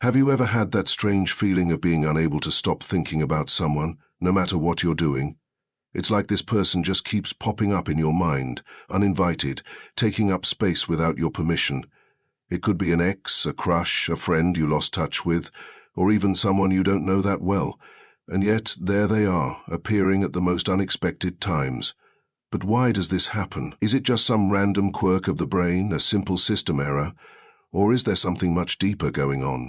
Have you ever had that strange feeling of being unable to stop thinking about someone, no matter what you're doing? It's like this person just keeps popping up in your mind, uninvited, taking up space without your permission. It could be an ex, a crush, a friend you lost touch with, or even someone you don't know that well. And yet, there they are, appearing at the most unexpected times. But why does this happen? Is it just some random quirk of the brain, a simple system error? Or is there something much deeper going on?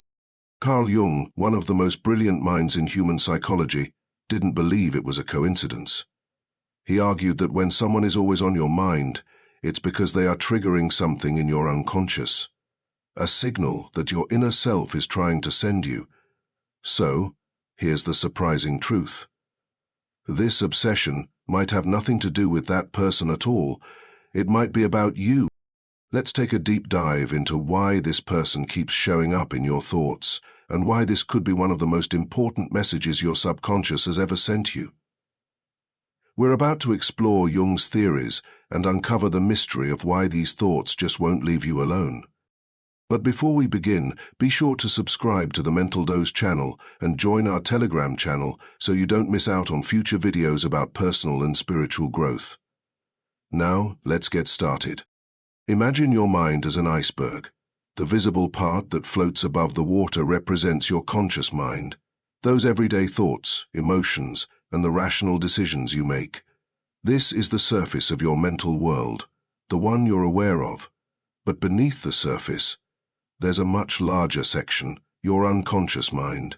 Carl Jung, one of the most brilliant minds in human psychology, didn't believe it was a coincidence. He argued that when someone is always on your mind, it's because they are triggering something in your unconscious, a signal that your inner self is trying to send you. So, here's the surprising truth. This obsession might have nothing to do with that person at all. It might be about you. Let's take a deep dive into why this person keeps showing up in your thoughts, and why this could be one of the most important messages your subconscious has ever sent you. We're about to explore Jung's theories and uncover the mystery of why these thoughts just won't leave you alone. But before we begin, be sure to subscribe to the Mental Dose channel and join our Telegram channel so you don't miss out on future videos about personal and spiritual growth. Now, let's get started. Imagine your mind as an iceberg. The visible part that floats above the water represents your conscious mind, those everyday thoughts, emotions, and the rational decisions you make. This is the surface of your mental world, the one you're aware of. But beneath the surface, there's a much larger section, your unconscious mind.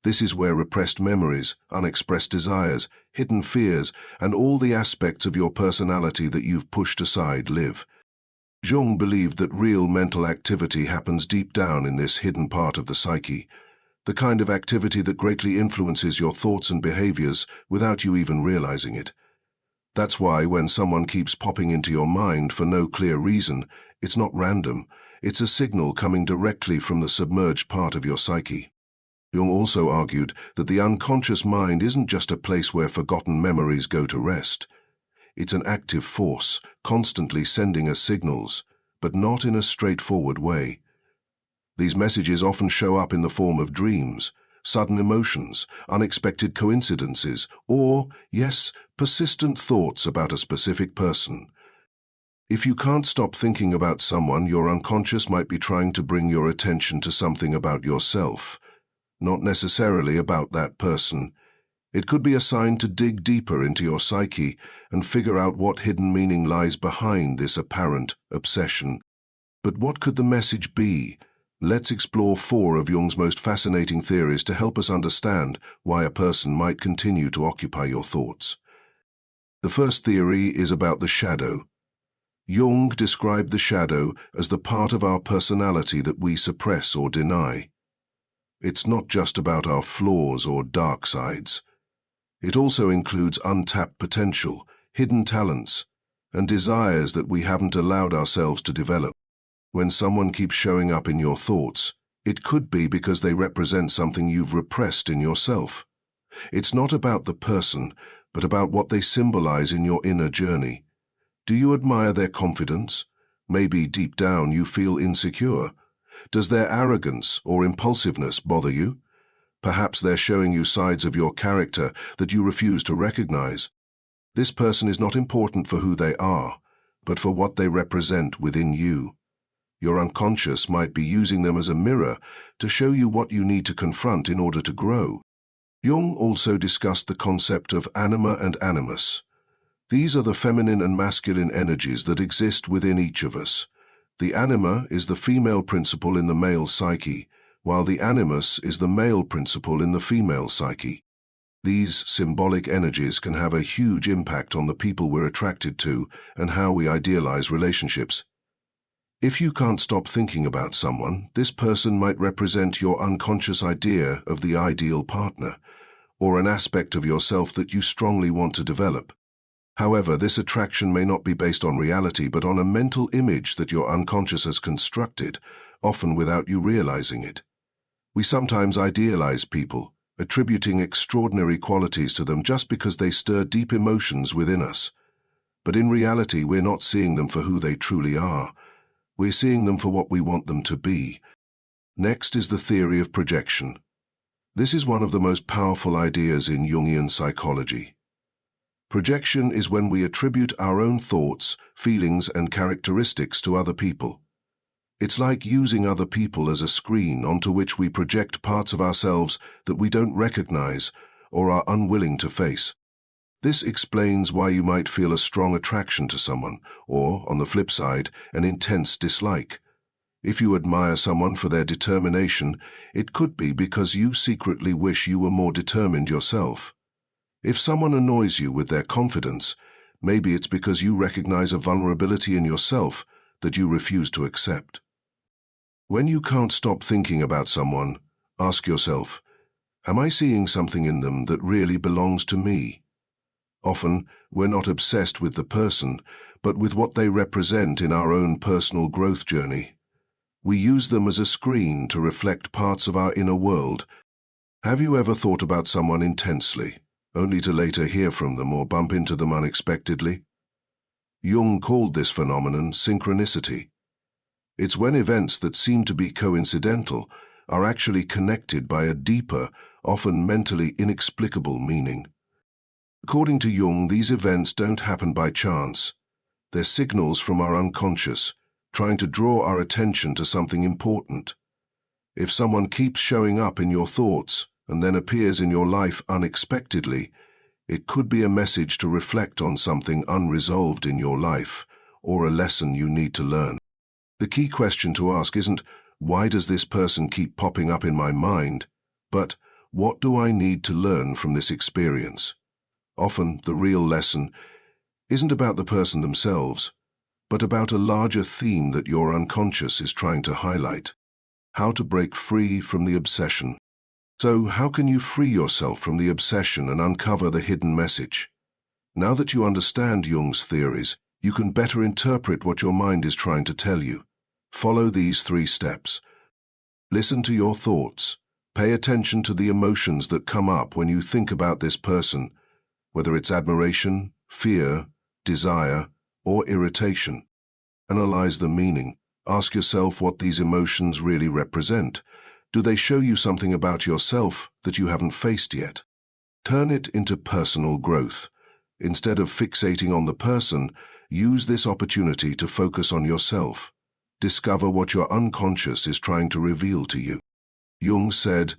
This is where repressed memories, unexpressed desires, hidden fears, and all the aspects of your personality that you've pushed aside live. Jung believed that real mental activity happens deep down in this hidden part of the psyche, the kind of activity that greatly influences your thoughts and behaviors without you even realizing it. That's why when someone keeps popping into your mind for no clear reason, it's not random, it's a signal coming directly from the submerged part of your psyche. Jung also argued that the unconscious mind isn't just a place where forgotten memories go to rest. It's an active force, constantly sending us signals, but not in a straightforward way. These messages often show up in the form of dreams, sudden emotions, unexpected coincidences, or, yes, persistent thoughts about a specific person. If you can't stop thinking about someone, your unconscious might be trying to bring your attention to something about yourself, not necessarily about that person. It could be a sign to dig deeper into your psyche and figure out what hidden meaning lies behind this apparent obsession. But what could the message be? Let's explore 4 of Jung's most fascinating theories to help us understand why a person might continue to occupy your thoughts. The first theory is about the shadow. Jung described the shadow as the part of our personality that we suppress or deny. It's not just about our flaws or dark sides. It also includes untapped potential, hidden talents, and desires that we haven't allowed ourselves to develop. When someone keeps showing up in your thoughts, it could be because they represent something you've repressed in yourself. It's not about the person, but about what they symbolize in your inner journey. Do you admire their confidence? Maybe deep down you feel insecure. Does their arrogance or impulsiveness bother you? Perhaps they're showing you sides of your character that you refuse to recognize. This person is not important for who they are, but for what they represent within you. Your unconscious might be using them as a mirror to show you what you need to confront in order to grow. Jung also discussed the concept of anima and animus. These are the feminine and masculine energies that exist within each of us. The anima is the female principle in the male psyche, while the animus is the male principle in the female psyche. These symbolic energies can have a huge impact on the people we're attracted to and how we idealize relationships. If you can't stop thinking about someone, this person might represent your unconscious idea of the ideal partner, or an aspect of yourself that you strongly want to develop. However, this attraction may not be based on reality but on a mental image that your unconscious has constructed, often without you realizing it. We sometimes idealize people, attributing extraordinary qualities to them just because they stir deep emotions within us. But in reality, we're not seeing them for who they truly are. We're seeing them for what we want them to be. Next is the theory of projection. This is one of the most powerful ideas in Jungian psychology. Projection is when we attribute our own thoughts, feelings, and characteristics to other people. It's like using other people as a screen onto which we project parts of ourselves that we don't recognize or are unwilling to face. This explains why you might feel a strong attraction to someone, or, on the flip side, an intense dislike. If you admire someone for their determination, it could be because you secretly wish you were more determined yourself. If someone annoys you with their confidence, maybe it's because you recognize a vulnerability in yourself that you refuse to accept. When you can't stop thinking about someone, ask yourself, am I seeing something in them that really belongs to me? Often, we're not obsessed with the person, but with what they represent in our own personal growth journey. We use them as a screen to reflect parts of our inner world. Have you ever thought about someone intensely, only to later hear from them or bump into them unexpectedly? Jung called this phenomenon synchronicity. It's when events that seem to be coincidental are actually connected by a deeper, often mentally inexplicable meaning. According to Jung, these events don't happen by chance. They're signals from our unconscious, trying to draw our attention to something important. If someone keeps showing up in your thoughts and then appears in your life unexpectedly, it could be a message to reflect on something unresolved in your life or a lesson you need to learn. The key question to ask isn't, why does this person keep popping up in my mind, but what do I need to learn from this experience? Often, the real lesson isn't about the person themselves, but about a larger theme that your unconscious is trying to highlight. How to break free from the obsession. So, how can you free yourself from the obsession and uncover the hidden message? Now that you understand Jung's theories, you can better interpret what your mind is trying to tell you. Follow these 3 steps. Listen to your thoughts. Pay attention to the emotions that come up when you think about this person, whether it's admiration, fear, desire, or irritation. Analyze the meaning. Ask yourself what these emotions really represent. Do they show you something about yourself that you haven't faced yet? Turn it into personal growth. Instead of fixating on the person, use this opportunity to focus on yourself. Discover what your unconscious is trying to reveal to you. Jung said,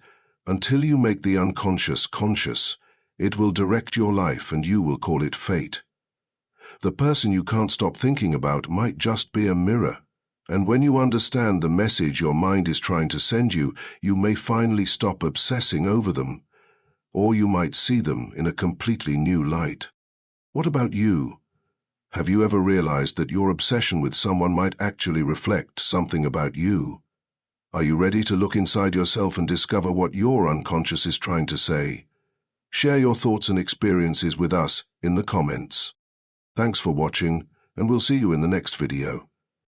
until you make the unconscious conscious, it will direct your life and you will call it fate. The person you can't stop thinking about might just be a mirror. And when you understand the message your mind is trying to send you, you may finally stop obsessing over them, or you might see them in a completely new light. What about you? Have you ever realized that your obsession with someone might actually reflect something about you? Are you ready to look inside yourself and discover what your unconscious is trying to say? Share your thoughts and experiences with us in the comments. Thanks for watching, and we'll see you in the next video.